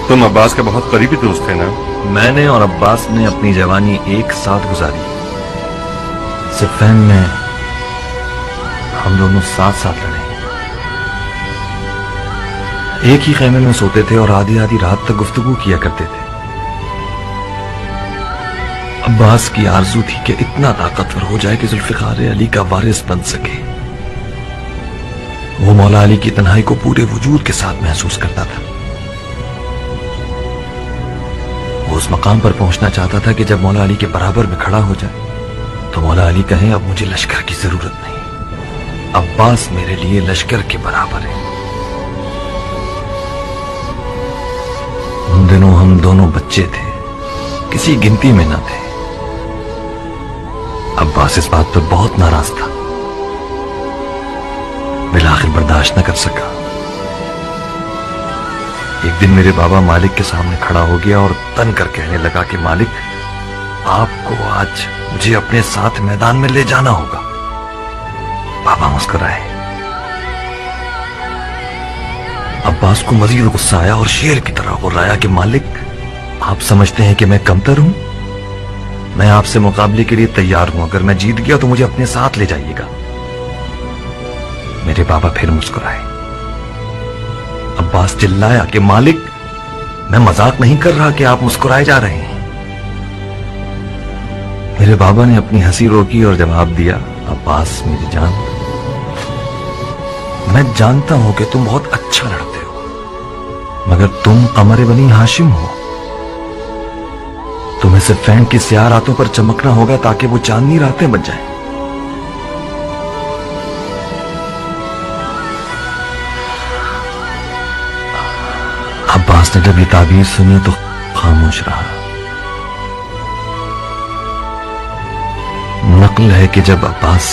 तुम अब्बास के बहुत करीबी दोस्त थे ना? मैंने और अब्बास ने अपनी जवानी एक साथ गुजारी। सिफैन में हम दोनों साथ साथ लड़े। एक ही खेमे में सोते थे और आधी आधी रात तक गुफ्तगू किया करते थे। अब्बास की आरज़ू थी कि इतना ताकतवर हो जाए कि जुल्फ़िकार अली का वारिस बन सके। वो मौला अली की तन्हाई को पूरे वजूद के साथ महसूस करता था। वो उस मकाम पर पहुंचना चाहता था कि जब मौला अली के बराबर में खड़ा हो जाए तो मौला अली कहें, अब मुझे लश्कर की जरूरत नहीं, अब्बास मेरे लिए लश्कर के बराबर है। उन दिनों हम दोनों बच्चे थे, किसी गिनती में न थे। अब्बास इस बात पर बहुत नाराज था, बिलाखिर बर्दाश्त न कर सका। एक दिन मेरे बाबा मालिक के सामने खड़ा हो गया और तन कर कहने लगा कि मालिक, आपको आज मुझे अपने साथ मैदान में ले जाना होगा। बाबा मुस्कुराए। अब्बास को मजीद गुस्सा आया और शेर की तरह गुर्राया कि मालिक, आप समझते हैं कि मैं कमतर हूं? मैं आपसे मुकाबले के लिए तैयार हूं। अगर मैं जीत गया तो मुझे अपने साथ ले जाइएगा। मेरे बाबा फिर मुस्कुराए। अब्बास चिल्लाया कि मालिक, मैं मजाक नहीं कर रहा कि आप मुस्कुराए जा रहे हैं। मेरे बाबा ने अपनी हंसी रोकी और जवाब दिया, अब्बास मेरी जान, मैं जानता हूं कि तुम बहुत अच्छा लड़ते हो, मगर तुम कमर बनी हाशिम हो। तुम्हें सिर्फ फैन की स्याह रातों पर चमकना होगा ताकि वो चांदनी रातें बच जाएं। अब्बास ने जब ये ताबीर सुनी तो खामोश रहा। नकल है कि जब अब्बास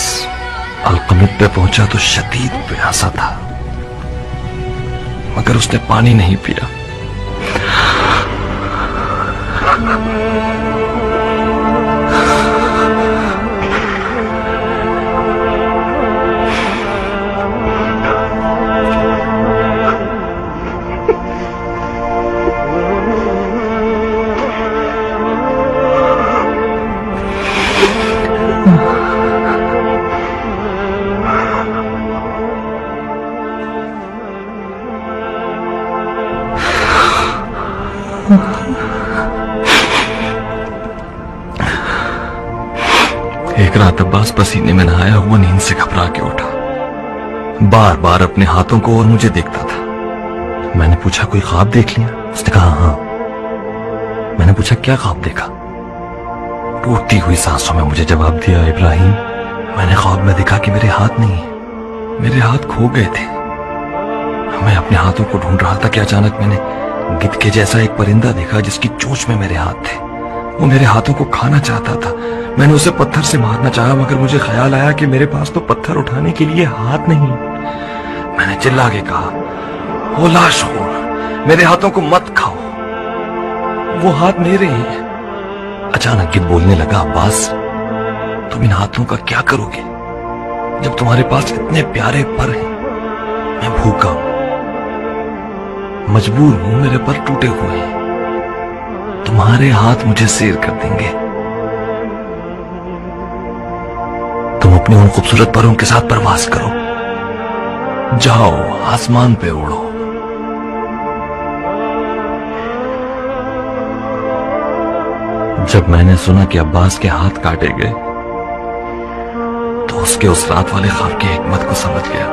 अलकमित पे पहुंचा तो शदीद प्यासा था, मगर उसने पानी नहीं पिया। एक रात अब्बास पसीने में नहाया हुआ नींद से घबरा के उठा। बार बार अपने हाथों को और मुझे देखता था। मैंने पूछा, कोई ख्वाब देख लिया? उसने कहा, हाँ। मैंने पूछा, क्या ख्वाब देखा? टूटती हुई सांसों में मुझे जवाब दिया, इब्राहिम, मैंने ख्वाब में देखा कि मेरे हाथ नहीं है, मेरे हाथ खो गए थे। मैं अपने हाथों को ढूंढ रहा था कि अचानक मैंने गिद्ध के जैसा एक परिंदा देखा जिसकी चोंच में मेरे हाथ थे। वो मेरे हाथों को खाना चाहता था। मैंने उसे पत्थर से मारना चाहा, मगर मुझे ख्याल आया कि मेरे पास तो पत्थर उठाने के लिए हाथ नहीं। मैंने चिल्ला के कहा, ओ लाशखोर, मेरे हाथों को मत खाओ, वो हाथ मेरे हैं। अचानक गिद्ध बोलने लगा, अब्बास, तुम इन हाथों का क्या करोगे जब तुम्हारे पास इतने प्यारे पर हैं? मैं भूखा हूं, मजबूर हूं, मेरे पर टूटे हुए हैं। तुम्हारे हाथ मुझे सैर कर देंगे। तुम अपने उन खूबसूरत परों के साथ परवास करो, जाओ आसमान पे उड़ो। जब मैंने सुना कि अब्बास के हाथ काटे गए तो उसके उस रात वाले ख्वाब की हिकमत को समझ गया।